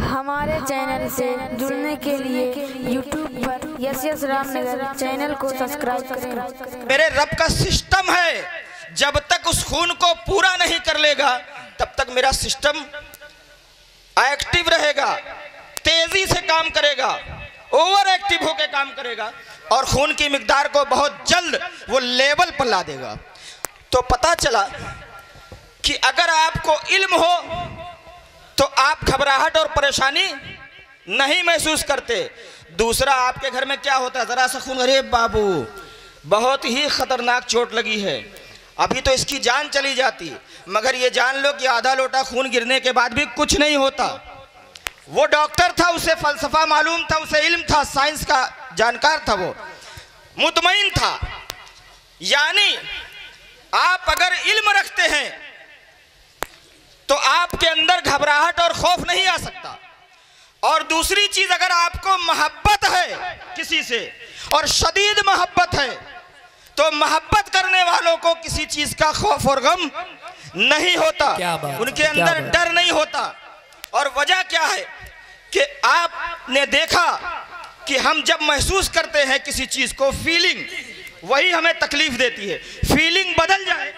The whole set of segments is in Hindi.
हमारे चैनल से जुड़ने के लिए YouTube पर यस रामनगर चैनल को सब्सक्राइब करें। मेरे रब का सिस्टम है, जब तक उस खून को पूरा नहीं कर लेगा तब तक मेरा सिस्टम एक्टिव रहेगा, तेजी से काम करेगा, ओवर एक्टिव होकर काम करेगा और खून की मिकदार को बहुत जल्द वो लेवल पर ला देगा। तो पता चला कि अगर आपको इल्म हो तो आप घबराहट और परेशानी नहीं महसूस करते। दूसरा, आपके घर में क्या होता है, जरा सा खून, अरे बाबू बहुत ही खतरनाक चोट लगी है, अभी तो इसकी जान चली जाती, मगर ये जान लो कि आधा लोटा खून गिरने के बाद भी कुछ नहीं होता। वो डॉक्टर था, उसे फलसफा मालूम था, उसे इल्म था, साइंस का जानकार था, वो मुतमईन था। यानी आप अगर इल्म रखते हैं तो आपके अंदर घबराहट और खौफ नहीं आ सकता। और दूसरी चीज, अगर आपको मोहब्बत है किसी से और शदीद मोहब्बत है तो मोहब्बत करने वालों को किसी चीज का खौफ और गम नहीं होता, उनके अंदर डर नहीं होता। और वजह क्या है कि आपने देखा कि हम जब महसूस करते हैं किसी चीज को, फीलिंग वही हमें तकलीफ देती है। फीलिंग बदल जाए,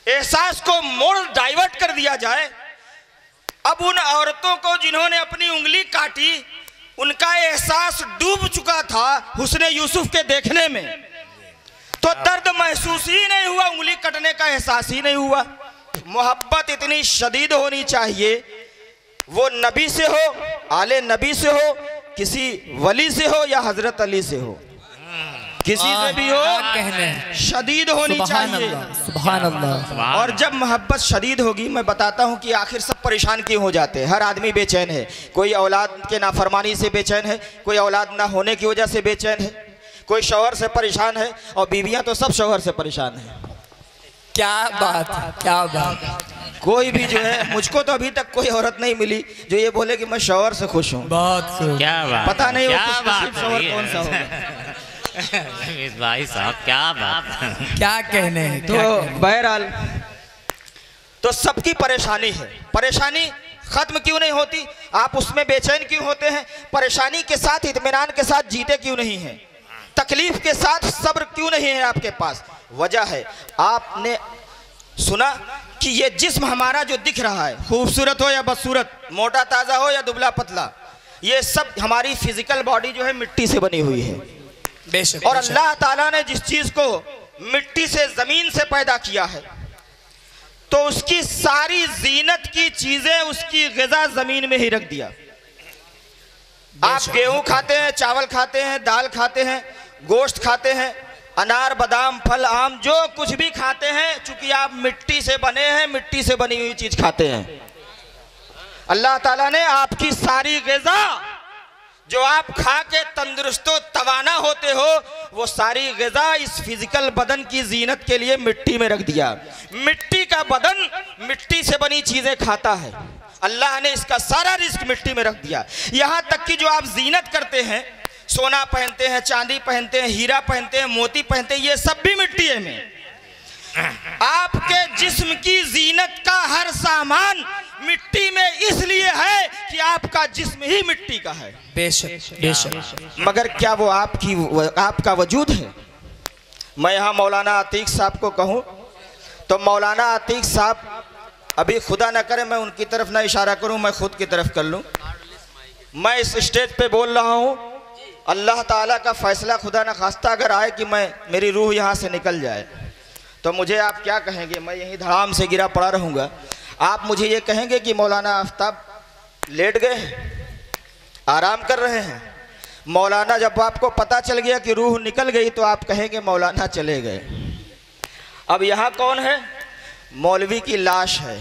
एहसास को मोड़ डाइवर्ट कर दिया जाए। अब उन औरतों को जिन्होंने अपनी उंगली काटी, उनका एहसास डूब चुका था हुस्ने यूसुफ के देखने में, तो दर्द महसूस ही नहीं हुआ, उंगली कटने का एहसास ही नहीं हुआ। मोहब्बत इतनी शदीद होनी चाहिए, वो नबी से हो, आले नबी से हो, किसी वली से हो या हजरत अली से हो, किसी से भी हो, शदीद होनी चाहिए। सुभान अल्लाह। और जब मोहब्बत शदीद होगी, मैं बताता हूँ कि आखिर सब परेशान क्यों हो जाते हैं। हर आदमी बेचैन है, कोई औलाद के नाफरमानी से बेचैन है, कोई औलाद ना होने की वजह से बेचैन है, कोई शौहर से परेशान है, और बीवियाँ तो सब शौहर से परेशान है। क्या बात है, क्या बात। कोई भी जो है, मुझको तो अभी तक कोई औरत नहीं मिली जो ये बोले कि मैं शौहर से खुश हूँ। बहुत क्या बात, पता नहीं वो शौहर कौन सा होगा। भाई साहब क्या बात, क्या कहने हैं। तो बहरहाल, तो सबकी परेशानी है। परेशानी खत्म क्यों नहीं होती, आप उसमें बेचैन क्यों होते हैं, परेशानी के साथ इत्मीनान के साथ जीते क्यों नहीं हैं, तकलीफ के साथ सब्र क्यों नहीं है आपके पास। वजह है, आपने सुना कि ये जिस्म हमारा जो दिख रहा है, खूबसूरत हो या बदसूरत, मोटा ताज़ा हो या दुबला पतला, ये सब हमारी फिजिकल बॉडी जो है मिट्टी से बनी हुई है। बेशक। और अल्लाह ताला ने जिस चीज को मिट्टी से, जमीन से पैदा किया है, तो उसकी सारी जीनत की चीजें, उसकी ग़िज़ा जमीन में ही रख दिया। आप गेहूं खाते हैं, चावल खाते हैं, दाल खाते हैं, गोश्त खाते हैं, अनार, बादाम, फल, आम, जो कुछ भी खाते हैं, चूंकि आप मिट्टी से बने हैं, मिट्टी से बनी हुई चीज खाते हैं। अल्लाह ताला ने आपकी सारी ग़िज़ा जो आप खा के तंदुरुस्तो तवाना होते हो, वो सारी ग़िज़ा इस फिजिकल बदन की जीनत के लिए मिट्टी में रख दिया। मिट्टी का बदन मिट्टी से बनी चीजें खाता है, अल्लाह ने इसका सारा रिस्क मिट्टी में रख दिया। यहाँ तक कि जो आप जीनत करते हैं, सोना पहनते हैं, चांदी पहनते हैं, हीरा पहनते हैं, मोती पहनते हैं, ये सब भी मिट्टी है में। आपके जिस्म की जीनत का हर सामान मिट्टी में इसलिए है कि आपका जिस्म ही मिट्टी का है। बेशक बेशक। मगर क्या वो आपका वजूद है। मैं यहाँ मौलाना अतीक साहब को कहूँ तो मौलाना अतीक साहब, अभी खुदा न करे मैं उनकी तरफ ना इशारा करूँ, मैं खुद की तरफ कर लूँ। मैं इस स्टेज पे बोल रहा हूँ, अल्लाह ताला का फैसला खुदा न खास्ता अगर आए कि मेरी रूह यहाँ से निकल जाए, तो मुझे आप क्या कहेंगे। मैं यहीं धड़ाम से गिरा पड़ा रहूँगा, आप मुझे ये कहेंगे कि मौलाना आफ्ताब लेट गए हैं, आराम कर रहे हैं। मौलाना, जब आपको पता चल गया कि रूह निकल गई तो आप कहेंगे मौलाना चले गए। अब यहाँ कौन है, मौलवी की लाश है,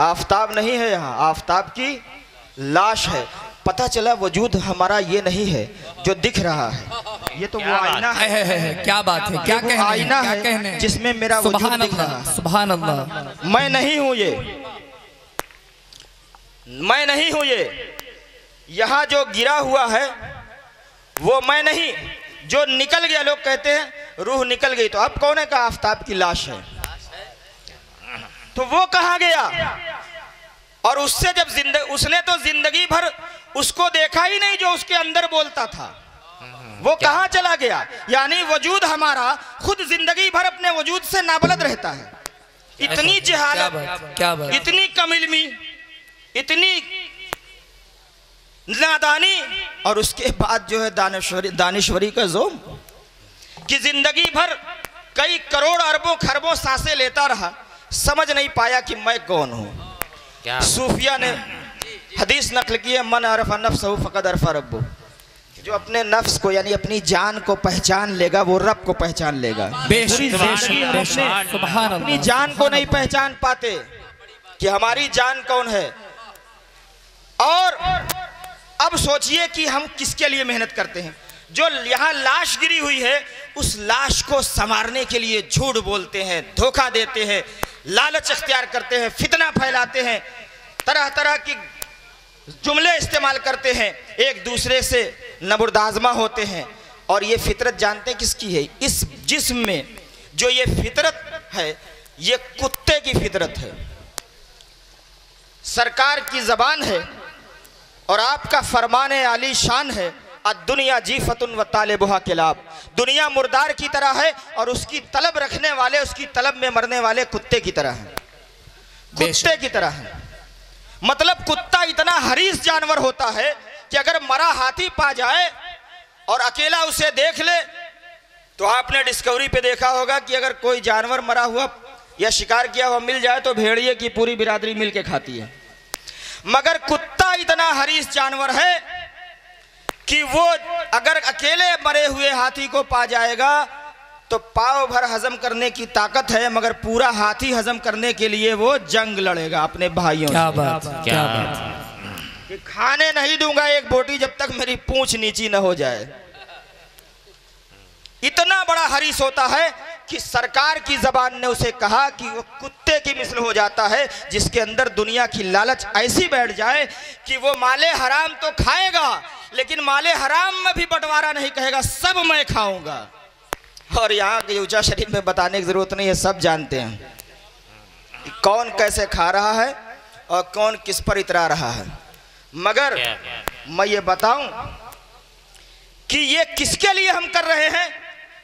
आफ्ताब नहीं है, यहाँ आफ्ताब की लाश है। पता चला वजूद हमारा ये नहीं है जो दिख रहा है, ये तो वो आईना है। क्या बात है, क्या कहने, आईना है जिसमें मेरा वजूद दिख रहा है। सुभान अल्लाह। मैं नहीं हूँ ये, मैं नहीं हूँ ये, यहाँ जो गिरा हुआ है वो मैं नहीं, जो निकल गया। लोग कहते हैं रूह निकल गई, तो अब कौन है का आफ्ताब की लाश है, तो वो कहाँ गया। और उससे जब उसने तो जिंदगी भर उसको देखा ही नहीं जो उसके अंदर बोलता था, वो कहाँ चला गया। यानी वजूद हमारा खुद जिंदगी भर अपने वजूद से नाबलद रहता है। इतनी जहालत, क्या बात, इतनी कमिलमी, इतनी नादानी, और उसके बाद जो है दानिश्वरी का जोम कि जिंदगी भर कई करोड़ अरबों खरबों सांसें लेता रहा, समझ नहीं पाया कि मैं कौन हूँ। सूफिया ने हदीस नकल की है, मन अरफ़ नफ्सहु फ़क़द अरफ़ रब्बहु, जो अपने नफ्स को यानी अपनी जान को पहचान लेगा वो रब को पहचान लेगा। पूरी जिंदगी हम अपनी जान को नहीं पहचान पाते कि हमारी जान कौन है। और अब सोचिए कि हम किसके लिए मेहनत करते हैं। जो यहाँ लाश गिरी हुई है उस लाश को संवारने के लिए झूठ बोलते हैं, धोखा देते हैं, लालच इख्तियार करते हैं, फितना फैलाते हैं, तरह तरह की जुमले इस्तेमाल करते हैं, एक दूसरे से नबुर्दाज़मा होते हैं। और ये फितरत जानते हैं किसकी है? इस जिस्म में जो ये फितरत है ये कुत्ते की फितरत है। सरकार की ज़बान है और आपका फरमान आली शान है, दुनिया जीफतुन व तालिबुहा किलाब, दुनिया मुर्दार की तरह है और उसकी तलब रखने वाले, उसकी तलब में मरने वाले कुत्ते की तरह हैं, कुत्ते की तरह हैं। मतलब कुत्ता इतना हरीस जानवर होता है कि अगर मरा हाथी पा जाए और अकेला उसे देख ले, तो आपने डिस्कवरी पे देखा होगा कि अगर कोई जानवर मरा हुआ या शिकार किया हुआ मिल जाए तो भेड़िए की पूरी बिरादरी मिल के खाती है। मगर कुत्ता इतना हरीस जानवर है कि वो अगर अकेले मरे हुए हाथी को पा जाएगा तो पाव भर हजम करने की ताकत है, मगर पूरा हाथी हजम करने के लिए वो जंग लड़ेगा अपने भाइयों से। क्या बात, कि खाने नहीं दूंगा एक बोटी जब तक मेरी पूंछ नीची न हो जाए। इतना बड़ा हरीस होता है कि सरकार की जबान ने उसे कहा कि वो कुत्ते की मिसल हो जाता है, जिसके अंदर दुनिया की लालच ऐसी बैठ जाए कि वो माले हराम तो खाएगा लेकिन माले हराम में भी बंटवारा नहीं कहेगा, सब मैं खाऊंगा। और यहाँ के ऊंचा शरीफ में बताने की जरूरत नहीं है, सब जानते हैं कि कौन कैसे खा रहा है और कौन किस पर इतरा रहा है। मगर मैं ये बताऊं कि ये किसके लिए हम कर रहे हैं?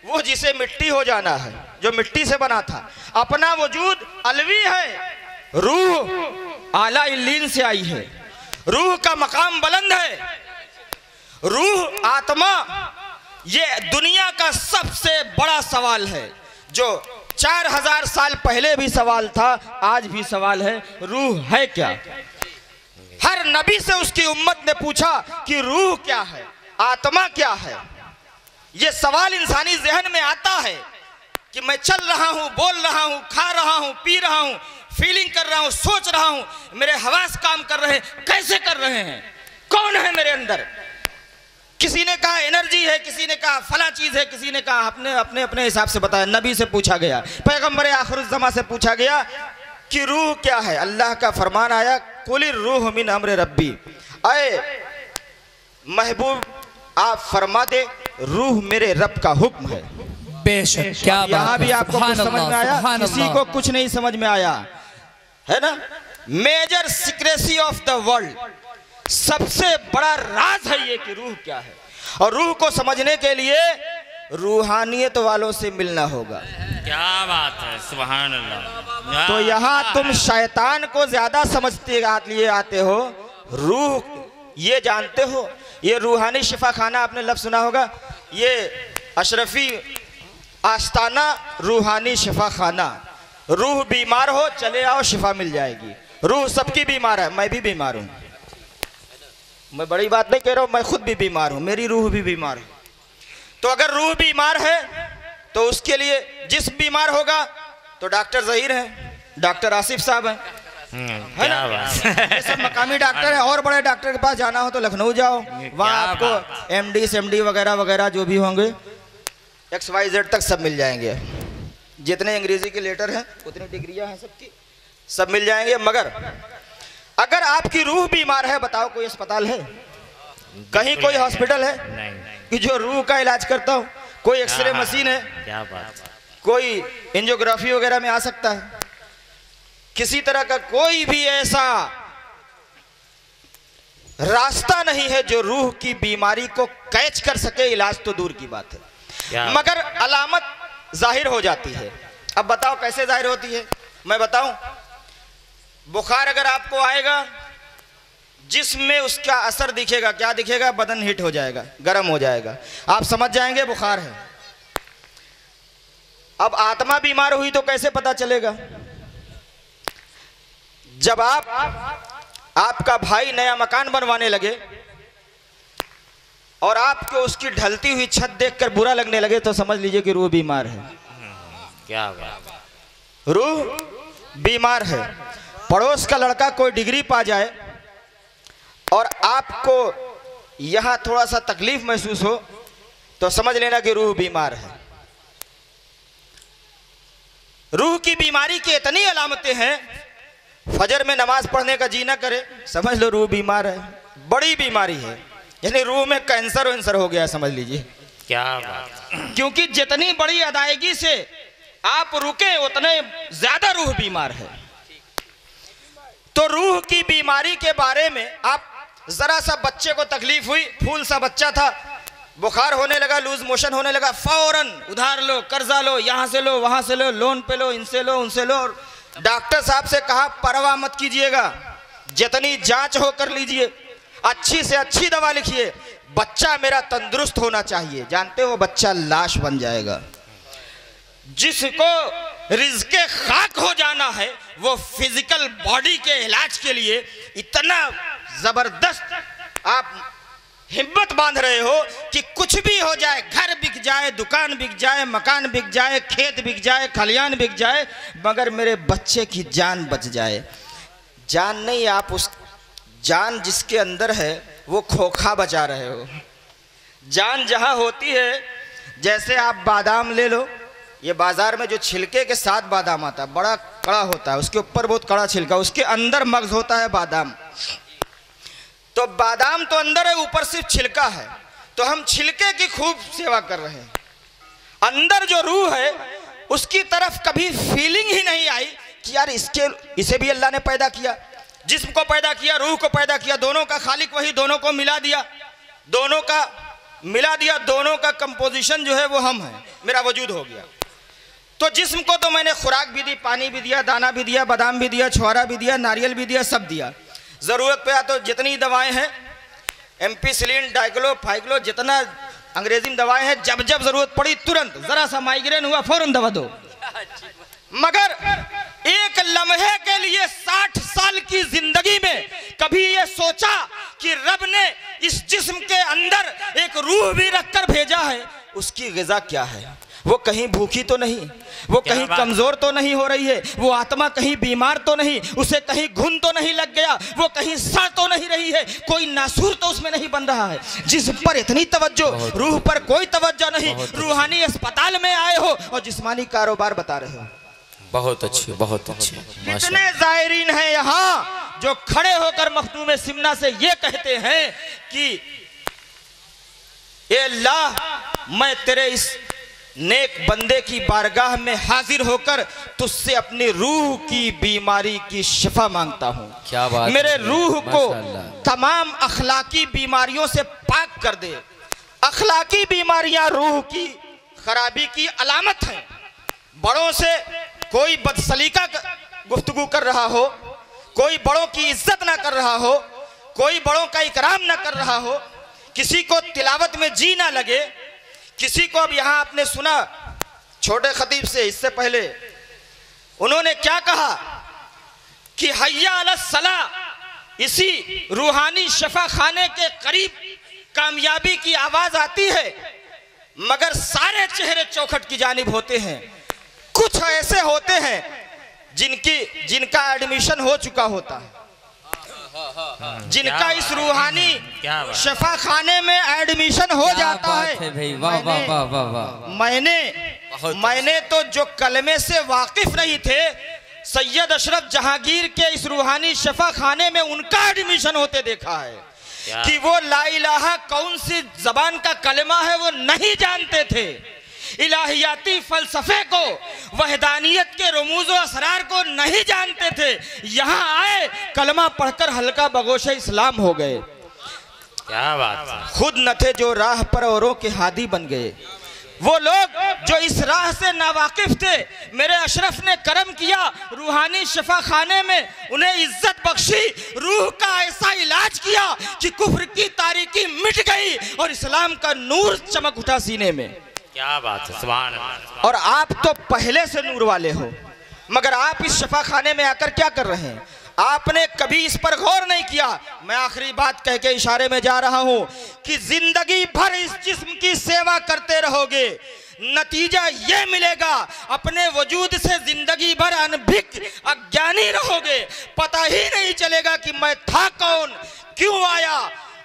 वो जिसे मिट्टी हो जाना है, जो मिट्टी से बना था। अपना वजूद अलवी है, रूह आला इल्लीन से आई है, रूह का मकाम बुलंद है। रूह आत्मा ये दुनिया का सबसे बड़ा सवाल है, जो 4000 साल पहले भी सवाल था, आज भी सवाल है, रूह है क्या? हर नबी से उसकी उम्मत ने पूछा कि रूह क्या है, आत्मा क्या है। ये सवाल इंसानी जहन में आता है कि मैं चल रहा हूं, बोल रहा हूं, खा रहा हूं, पी रहा हूं, फीलिंग कर रहा हूं, सोच रहा हूं, मेरे हवास काम कर रहे हैं, कैसे कर रहे हैं, कौन है मेरे अंदर? किसी ने कहा एनर्जी है, किसी ने कहा फला चीज है, किसी ने कहा अपने अपने अपने हिसाब से बताया। नबी से पूछा गया, पैगंबर आखिरुज़्ज़मा से पूछा गया कि रूह क्या है। अल्लाह का फरमान आया, कुलिर रूह मिन अम्र रब्बी, अय महबूब आप फरमा दे रूह मेरे रब का हुक्म है। बेशक, क्या बात, यहाँ भी आपको कुछ समझ में आया? किसी को कुछ नहीं समझ में आया है ना? Major secrecy of the world, सबसे बड़ा राज है ये कि रूह क्या है। और रूह को समझने के लिए रूहानियत वालों से मिलना होगा। क्या बात है, सुभान अल्लाह। तो यहाँ तुम शैतान को ज्यादा समझते लिए आते हो, रूह ये जानते हो? ये रूहानी शिफा खाना आपने लफ्ज़ सुना होगा, ये अशरफी आस्ताना रूहानी शिफा खाना। रूह बीमार हो चले आओ, शिफा मिल जाएगी। रूह सबकी बीमार है, मैं भी बीमार हूँ, मैं बड़ी बात नहीं कह रहा हूँ, मैं खुद भी बीमार हूँ, मेरी रूह भी बीमार है। तो अगर रूह बीमार है तो उसके लिए जिस्म बीमार होगा तो डॉक्टर ज़हीर है, डॉक्टर आसिफ साहब हैं, है ना? ये सब मकामी डॉक्टर हैं। और बड़े डॉक्टर के पास जाना हो तो लखनऊ जाओ, वहाँ आपको एमडी सेमडी वगैरह वगैरह जो भी होंगे XYZ तक सब मिल जाएंगे। जितने अंग्रेजी के लेटर हैं उतनी डिग्रियां हैं सबकी, सब मिल जाएंगे। मगर अगर आपकी रूह बीमार है, बताओ कोई अस्पताल है, कहीं कोई हॉस्पिटल है कि जो रूह का इलाज करता हो? कोई एक्सरे मशीन है? क्या बात, कोई एंजियोग्राफी वगैरह में आ सकता है? किसी तरह का कोई भी ऐसा रास्ता नहीं है जो रूह की बीमारी को कैच कर सके। इलाज तो दूर की बात है, मगर अलामत जाहिर हो जाती है। अब बताओ कैसे जाहिर होती है? मैं बताऊं, बुखार अगर आपको आएगा, जिस्म में उसका असर दिखेगा। क्या दिखेगा? बदन हीट हो जाएगा, गर्म हो जाएगा, आप समझ जाएंगे बुखार है। अब आत्मा बीमार हुई तो कैसे पता चलेगा? जब आपका भाई नया मकान बनवाने लगे और आपको उसकी ढलती हुई छत देखकर बुरा लगने लगे तो समझ लीजिए कि रूह बीमार है। क्या बात, रूह बीमार है। पड़ोस का लड़का कोई डिग्री पा जाए और आपको यहां थोड़ा सा तकलीफ महसूस हो तो समझ लेना कि रूह बीमार है। रूह की बीमारी की इतनी अलामतें हैं, फजर में नमाज पढ़ने का जी ना करे, समझ लो रूह बीमार है, बड़ी बीमारी है। यानी रूह में कैंसर वैंसर हो गया, समझ लीजिए। क्या बात, क्योंकि जितनी बड़ी अदायगी से आप रुके उतने ज्यादा रूह बीमार है। तो रूह की बीमारी के बारे में आप जरा सा बच्चे को तकलीफ हुई, फूल सा बच्चा था, बुखार होने लगा, लूज मोशन होने लगा, फौरन उधार लो, कर्जा लो, यहां से लो, वहां से लो, लोन पे लो, इनसे लो, उनसे लो। और डॉक्टर साहब से कहा परवाह मत कीजिएगा, जितनी जांच हो कर लीजिए, अच्छी से अच्छी दवा लिखिए, बच्चा मेरा तंदुरुस्त होना चाहिए। जानते हो बच्चा लाश बन जाएगा। जिसको रिज़्क़े खाक हो जाना है वो फिजिकल बॉडी के इलाज के लिए इतना जबरदस्त आप हिम्मत बांध रहे हो कि कुछ भी हो जाए, घर बिक जाए, दुकान बिक जाए, मकान बिक जाए, खेत बिक जाए, खलियान बिक जाए, मगर मेरे बच्चे की जान बच जाए। जान नहीं, आप उस जान जिसके अंदर है वो खोखा बचा रहे हो। जान जहां होती है, जैसे आप बादाम ले लो, ये बाजार में जो छिलके के साथ बादाम आता है, बड़ा कड़ा होता है, उसके ऊपर बहुत कड़ा छिलका, उसके अंदर मगज होता है बादाम। तो बादाम तो अंदर है, ऊपर सिर्फ छिलका है। तो हम छिलके की खूब सेवा कर रहे हैं, अंदर जो रूह है उसकी तरफ कभी फीलिंग ही नहीं आई कि यार इसे भी अल्लाह ने पैदा किया, जिस्म को पैदा किया, रूह को पैदा किया, दोनों का खालिक वही, दोनों को मिला दिया, दोनों का कंपोजिशन जो है वो हम है, मेरा वजूद हो गया। तो जिस्म को तो मैंने खुराक भी दी, पानी भी दिया, दाना भी दिया, बादाम भी दिया, छुआरा भी दिया, नारियल भी दिया, सब दिया। ज़रूरत पे तो जितनी दवाएं हैं, एम्पिसिलिन, डाइक्लो, फाइक्लो, जितना अंग्रेजी में दवाएं हैं, जब जब ज़रूरत पड़ी तुरंत, ज़रा सा माइग्रेन हुआ फौरन दवा दो। मगर एक लम्हे के लिए 60 साल की जिंदगी में कभी ये सोचा कि रब ने इस जिस्म के अंदर एक रूह भी रखकर भेजा है, उसकी ग़िज़ा क्या है? वो कहीं भूखी तो नहीं, वो कहीं कमजोर तो नहीं हो रही है, वो आत्मा कहीं बीमार तो नहीं, उसे कहीं घुन तो नहीं लग गया, वो कहीं सड़ तो नहीं रही है, कोई नासूर तो उसमें नहीं बन रहा है। जिस पर इतनी तवज्जो, रूह पर कोई तवज्जो नहीं, रूहानी अस्पताल में आए हो और जिस्मानी कारोबार बता रहे हो। बहुत अच्छी, बहुत अच्छी। कितने ज़ायरीन हैं यहाँ जो खड़े होकर मखदूम सिमना से ये कहते हैं कि ए अल्लाह, मैं तेरे इस नेक बंदे की बारगाह में हाजिर होकर तुझसे अपनी रूह की बीमारी की शिफा मांगता हूँ। क्या बात, मेरे रूह को तमाम अखलाकी बीमारियों से पाक कर दे। अखलाकी बीमारियां रूह की खराबी की अलामत हैं। बड़ों से कोई बदसलीका गुफ्तगू कर रहा हो, कोई बड़ों की इज्जत ना कर रहा हो, कोई बड़ों का इकराम ना कर रहा हो, किसी को तिलावत में जी ना लगे, किसी को, अब यहां आपने सुना छोटे खतीब से, इससे पहले उन्होंने क्या कहा कि हय्या अला सलाह, इसी रूहानी शफा खाने के करीब कामयाबी की आवाज आती है, मगर सारे चेहरे चौखट की जानिब होते हैं। कुछ ऐसे होते हैं जिनका एडमिशन हो चुका होता है, जिनका इस रूहानी शफा खाने में एडमिशन हो जाता है। मैंने तो जो कलमे से वाकिफ नहीं थे, सैयद अशरफ जहांगीर के इस रूहानी शफा खाने में उनका एडमिशन होते देखा है कि वो ला इलाहा कौन सी जबान का कलमा है वो नहीं जानते थे, इलाहियाती फलसफे को, वहदानियत के रमूज व असरार को नहीं जानते थे। यहाँ आए, कलमा पढ़कर हल्का बगोश इस्लाम हो गए। क्या बात है। खुद न थे जो राह पर औरों के हादी बन गए। वो लोग जो इस राह से नावाकिफ थे, मेरे अशरफ ने करम किया, रूहानी शफा खाने में उन्हें इज्जत बख्शी, रूह का ऐसा इलाज किया कि कुफ्र की तारीकी मिट गई और इस्लाम का नूर चमक उठा सीने में। क्या बात है, सुभान अल्लाह। और आप तो पहले से नूर वाले हो, मगर आप इस शफा खाने में आकर क्या कर रहे हैं? आपने कभी इस पर गौर नहीं किया। मैं आखिरी बात कह के इशारे में जा रहा हूं कि जिंदगी भर इस जिस्म की सेवा करते रहोगे, नतीजा ये मिलेगा अपने वजूद से जिंदगी भर अनभिज्ञ अज्ञानी रहोगे, पता ही नहीं चलेगा कि मैं था कौन, क्यों आया।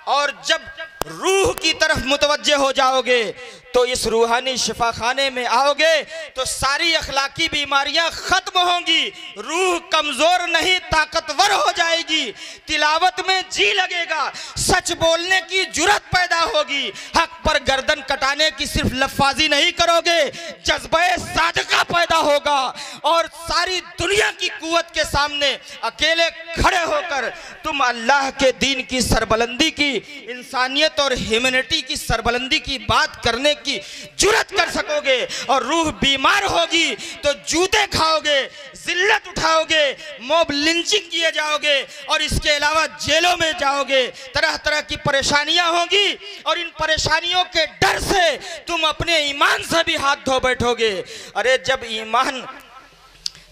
और जब रूह की तरफ मुतवज्जे हो जाओगे तो इस रूहानी शिफा खाने में आओगे तो सारी अखलाकी बीमारियां खत्म होंगी, रूह कमजोर नहीं ताकतवर हो जाएगी, तिलावत में जी लगेगा, सच बोलने की जुर्रत पैदा होगी, हक पर गर्दन कटाने की सिर्फ लफ्फाजी नहीं करोगे, जज्बे सादका पैदा होगा और सारी दुनिया की कुव्वत के सामने अकेले खड़े होकर तुम अल्लाह के दीन की सरबलंदी की, इंसानियत और ह्यूमैनिटी की सरबलंदी की बात करने की जुर्रत कर सकोगे। और रूह बीमार होगी तो जूते खाओगे, जिल्लत उठाओगे, मॉब लिंचिंग किए जाओगे और इसके अलावा जेलों में जाओगे, तरह तरह की परेशानियां होंगी और इन परेशानियों के डर से तुम अपने ईमान से भी हाथ धो बैठोगे। अरे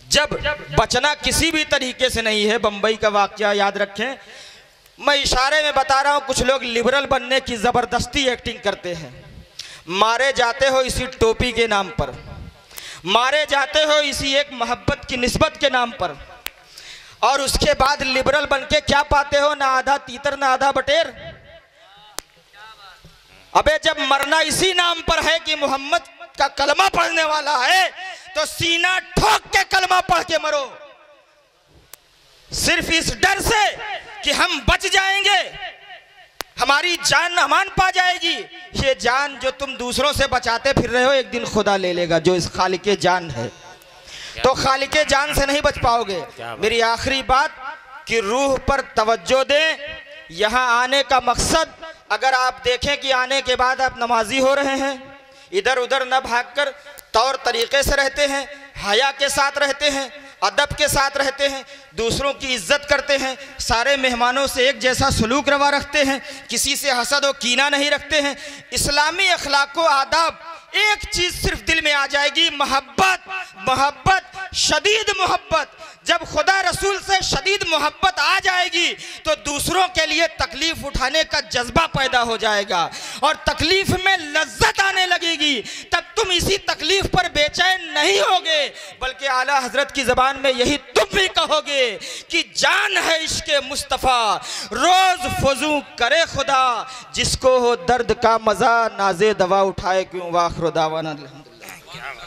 जब बचना किसी भी तरीके से नहीं है, बंबई का वाकया याद रखें, मैं इशारे में बता रहा हूं, कुछ लोग लिबरल बनने की जबरदस्ती एक्टिंग करते हैं, मारे जाते हो इसी टोपी के नाम पर, मारे जाते हो इसी एक मोहब्बत की निस्बत के नाम पर, और उसके बाद लिबरल बन के क्या पाते हो? ना आधा तीतर ना आधा बटेर। अबे जब मरना इसी नाम पर है कि मोहम्मद का कलमा पढ़ने वाला है तो सीना ठोक के कलमा पढ़ के मरो, सिर्फ इस डर से कि हम बच जाएंगे, हमारी जान अमान पा जाएगी। ये जान जो तुम दूसरों से बचाते फिर रहे हो एक दिन खुदा ले लेगा, जो इस खालिके जान है, तो खालिके जान से नहीं बच पाओगे। मेरी आखिरी बात कि रूह पर तवज्जो दें। यहाँ आने का मकसद, अगर आप देखें कि आने के बाद आप नमाजी हो रहे हैं, इधर उधर न भागकर तौर तरीके से रहते हैं, हया के साथ रहते हैं, अदब के साथ रहते हैं, दूसरों की इज्जत करते हैं, सारे मेहमानों से एक जैसा सलूक रवा रखते हैं, किसी से हसद और कीना नहीं रखते हैं, इस्लामी अखलाक व आदाब, एक चीज सिर्फ दिल में आ जाएगी, मोहब्बत, मोहब्बत, शदीद मोहब्बत। जब खुदा रसूल से शदीद मोहब्बत आ जाएगी तो दूसरों के लिए तकलीफ उठाने का जज्बा पैदा हो जाएगा और तकलीफ में लज्जत आने लगेगी। तब तुम इसी तकलीफ पर बेचैन नहीं होगे, बल्कि आला हजरत की जबान में यही तुम भी कहोगे कि जान है इश्क़े मुस्तफ़ा, रोज फजू करे खुदा, जिसको हो दर्द का मजा नाज़े दवा उठाए क्यों। वाखिर दावाना अल्हम्दुलिल्लाह।